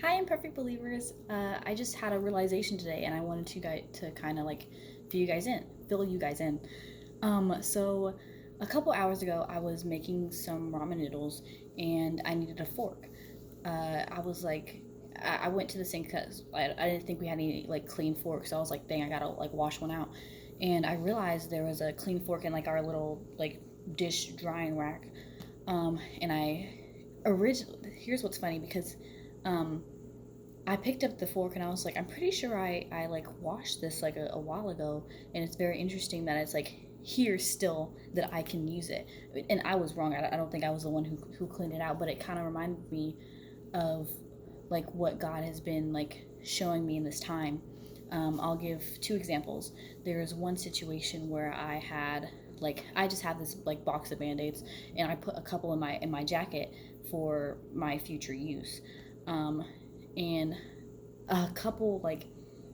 Hi, imperfect believers. I just had a realization today, and I wanted to kind of like fill you guys in. So a couple hours ago, I was making some ramen noodles, and I needed a fork. I was like, I went to the sink because I didn't think we had any like clean forks. So I was like, dang, I gotta like wash one out, and I realized there was a clean fork in like our little like dish drying rack. And I originally here's what's funny because um I picked up the fork and I was like, I'm pretty sure I like washed this like a while ago, and it's very interesting that it's like here still that I can use it. And I was wrong. I don't think I was the one who cleaned it out, but it kind of reminded me of like what God has been like showing me in this time. I'll give two examples. There was one situation where I just had this like box of band-aids, and I put a couple in my jacket for my future use. Um, and a couple like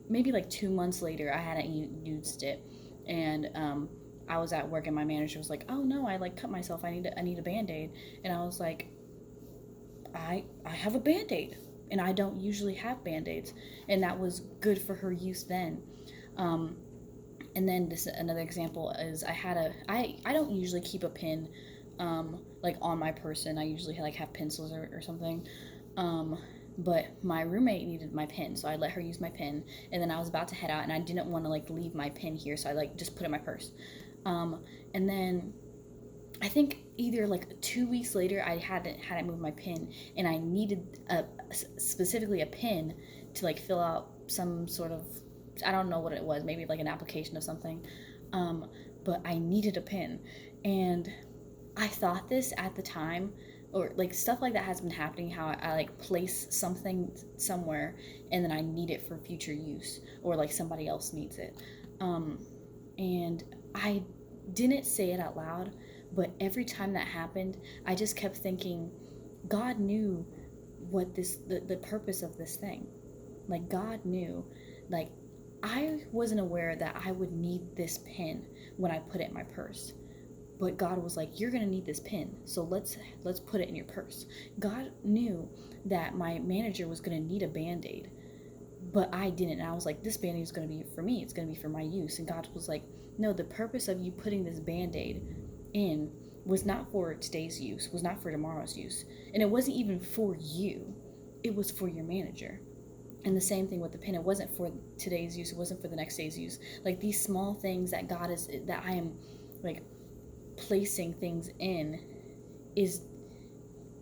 maybe like 2 months later, I hadn't used it, and I was at work and my manager was like, "Oh no, I like cut myself. I need a band-aid," and I was like, I have a band-aid, and I don't usually have band-aids, and that was good for her use then. Um, and then this another example is I don't usually keep a pin like on my person. I usually like have pencils or something. Um, but my roommate needed my pin, so I let her use my pin, and then I was about to head out, and I didn't want to like leave my pin here, so I like just put it in my purse. And then I think either like 2 weeks later, I hadn't moved my pin, and I needed specifically a pin to like fill out some sort of, I don't know what it was, maybe like an application of something. Um, but I needed a pin, and I thought this at the time, or like stuff like that has been happening. How I like place something somewhere, and then I need it for future use, or like somebody else needs it. Um, and I didn't say it out loud, but every time that happened, I just kept thinking, God knew what the purpose of this thing. Like God knew, like I wasn't aware that I would need this pin when I put it in my purse. But God was like, "You're gonna need this pin, so let's put it in your purse." God knew that my manager was gonna need a band-aid, but I didn't. And I was like, this band-aid is gonna be for me. It's gonna be for my use. And God was like, "No, the purpose of you putting this band-aid in was not for today's use, was not for tomorrow's use, and it wasn't even for you. It was for your manager." And the same thing with the pin. It wasn't for today's use. It wasn't for the next day's use. Like these small things that I am like placing things in is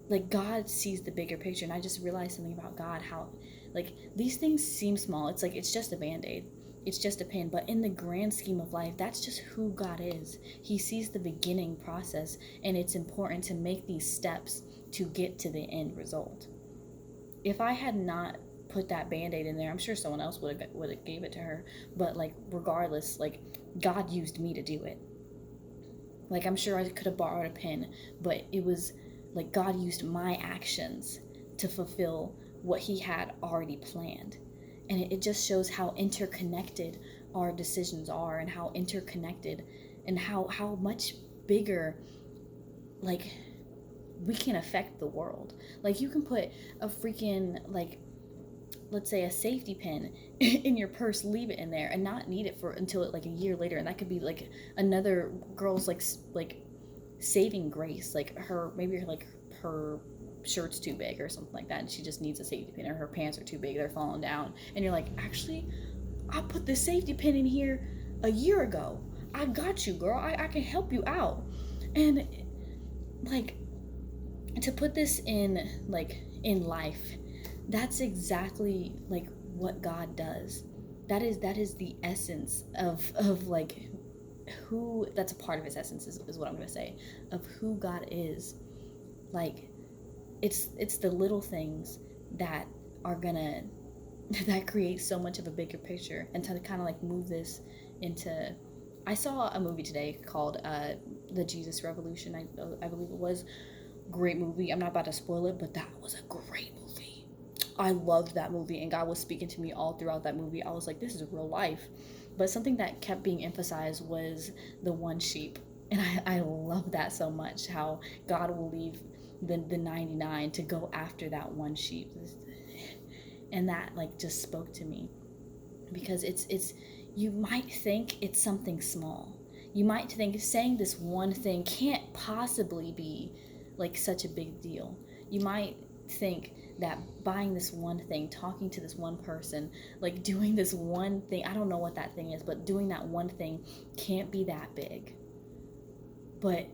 like God sees the bigger picture. And I just realized something about God, how like these things seem small. It's like it's just a band-aid, it's just a pin, but in the grand scheme of life, that's just who God is. He sees the beginning process, and it's important to make these steps to get to the end result. If I had not put that band-aid in there, I'm sure someone else would have gave it to her, but like regardless, like God used me to do it. Like I'm sure I could have borrowed a pen, but it was like God used my actions to fulfill what he had already planned. And it just shows how interconnected our decisions are, and how interconnected, and how much bigger like we can affect the world. Like you can put a freaking like, let's say, a safety pin in your purse, leave it in there, and not need it for until like a year later, and that could be like another girl's like saving grace. Like her, maybe like her shirt's too big or something like that, and she just needs a safety pin, or her pants are too big, they're falling down, and you're like, actually, I put the safety pin in here a year ago. I got you, girl. I can help you out. And like, to put this in like in life, that's exactly like what God does. That is the essence of like who, that's a part of his essence, is what I'm gonna say, of who God is. Like it's the little things that are gonna that create so much of a bigger picture. And to kind of like move this into, I saw a movie today called The Jesus Revolution. I believe it was. Great movie. I'm not about to spoil it, but that was a great movie. I loved that movie, and God was speaking to me all throughout that movie. I was like, this is real life. But something that kept being emphasized was the one sheep. And I love that so much, how God will leave the 99 to go after that one sheep. And that like just spoke to me, because it's you might think it's something small. You might think saying this one thing can't possibly be like such a big deal. You might think that buying this one thing, talking to this one person, like doing this one thing, I don't know what that thing is, but doing that one thing can't be that big. But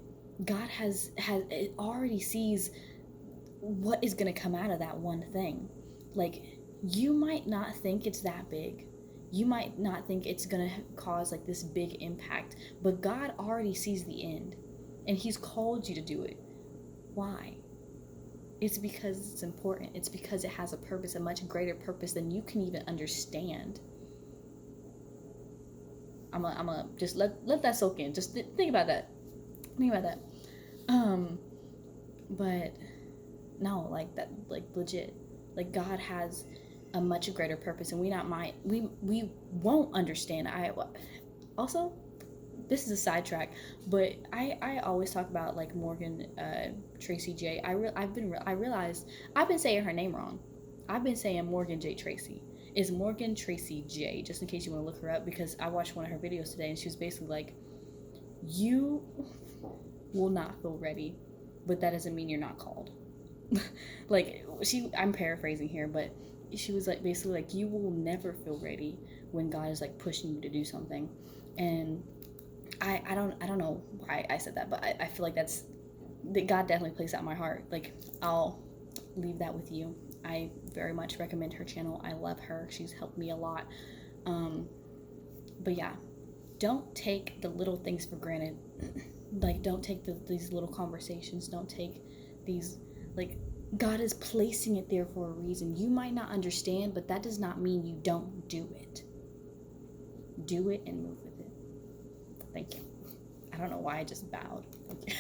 God has it already sees what is going to come out of that one thing. Like, you might not think it's that big. You might not think it's going to cause like this big impact, but God already sees the end, and he's called you to do it. Why? It's because it's important. It's because it has a purpose, a much greater purpose than you can even understand. I'm a just let that soak in. Just think about that. Think about that. But no, like that, like legit, like God has a much greater purpose, and we won't understand. I also, this is a sidetrack, but I always talk about like Morgan Tracy J. I realized I've been saying her name wrong. I've been saying Morgan J. Tracy. It's Morgan Tracy J. Just in case you want to look her up, because I watched one of her videos today, and she was basically like, you will not feel ready, but that doesn't mean you're not called. Like, I'm paraphrasing here, but she was like basically like, you will never feel ready when God is like pushing you to do something. And I don't know why I said that, but I feel like that God definitely placed that in my heart. Like, I'll leave that with you. I very much recommend her channel. I love her. She's helped me a lot. But yeah, don't take the little things for granted. Like, don't take these little conversations. Don't take these, like, God is placing it there for a reason. You might not understand, but that does not mean you don't do it. Do it and move with it. Thank you. I don't know why I just bowed. Thank you.